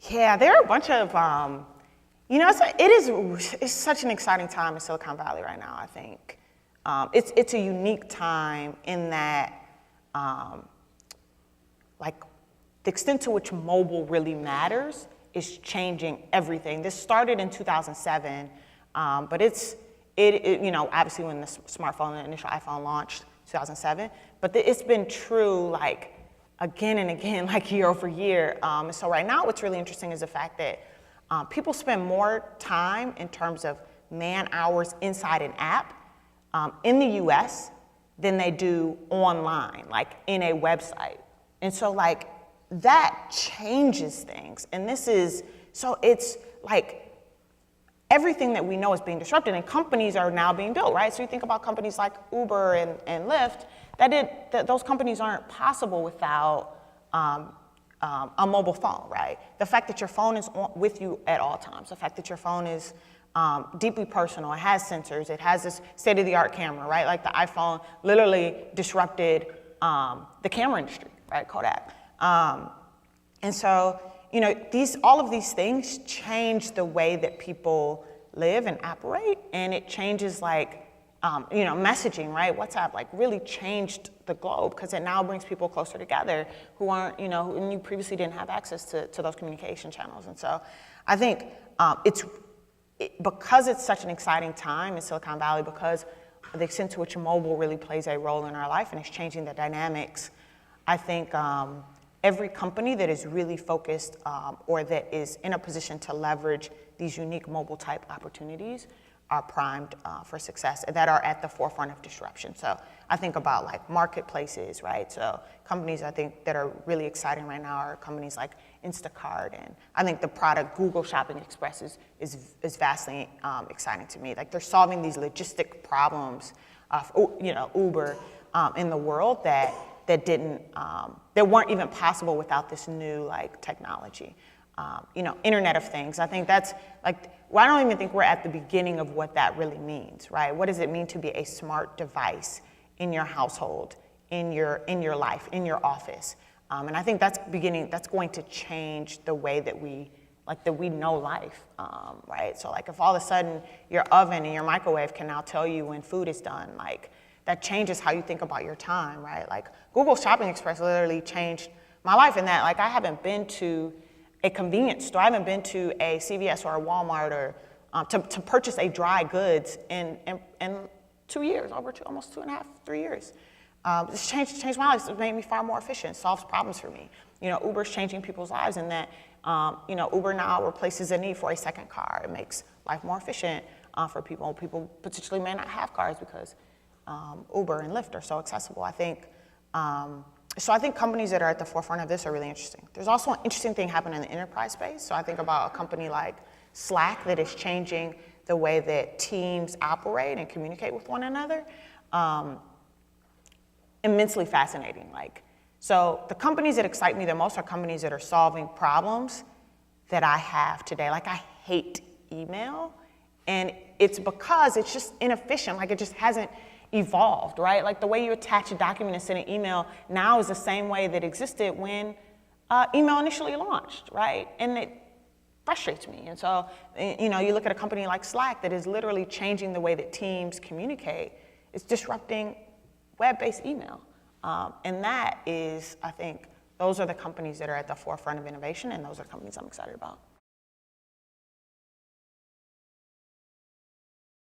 Yeah, there are a bunch of, it's such an exciting time in Silicon Valley right now, I think. It's a unique time in that, like, the extent to which mobile really matters is changing everything. This started in 2007, but obviously when the smartphone, the initial iPhone launched 2007, but it's been true like again and again, like year over year. And so right now what's really interesting is the fact that people spend more time in terms of man hours inside an app in the US than they do online, like in a website. And so like that changes things. And it's like everything that we know is being disrupted and companies are now being built, right? So you think about companies like Uber and Lyft, those companies aren't possible without a mobile phone, right? The fact that your phone is with you at all times, the fact that your phone is deeply personal, it has sensors, it has this state-of-the-art camera, right? Like the iPhone literally disrupted the camera industry, right? Kodak. And so, all of these things change the way that people live and operate, and it changes messaging, right? WhatsApp really changed the globe because it now brings people closer together who aren't, who previously didn't have access to those communication channels. And so I think because it's such an exciting time in Silicon Valley, because of the extent to which mobile really plays a role in our life and it's changing the dynamics, I think every company that is really focused or that is in a position to leverage these unique mobile type opportunities are primed for success and that are at the forefront of disruption. So I think about like marketplaces, right? So companies I think that are really exciting right now are companies like Instacart, and I think the product Google Shopping Express is vastly exciting to me. Like they're solving these logistic problems of Uber in the world that weren't even possible without this new like technology. Internet of Things. I think that's like, I don't even think we're at the beginning of what that really means, right? What does it mean to be a smart device in your household, in your life, in your office? And I think that's going to change the way that we know life, right? So like if all of a sudden your oven and your microwave can now tell you when food is done, like that changes how you think about your time, right? Like Google Shopping Express literally changed my life in that like I haven't been to a convenience store, I haven't been to a CVS or a Walmart or to purchase a dry goods in 2 years, almost 2.5, 3 years. It's changed my life. It's made me far more efficient, solves problems for me. Uber's changing people's lives in that, Uber now replaces a need for a second car. It makes life more efficient for people. People potentially may not have cars because Uber and Lyft are so accessible. I think companies that are at the forefront of this are really interesting. There's also an interesting thing happening in the enterprise space. So I think about a company like Slack that is changing the way that teams operate and communicate with one another. Immensely fascinating. So the companies that excite me the most are companies that are solving problems that I have today. Like I hate email, and it's because it's just inefficient. Like it just hasn't evolved, right? Like the way you attach a document and send an email now is the same way that existed when email initially launched, right? And it frustrates me. And so, you look at a company like Slack that is literally changing the way that teams communicate. It's disrupting web-based email. And that is, I think, those are the companies that are at the forefront of innovation, and those are companies I'm excited about.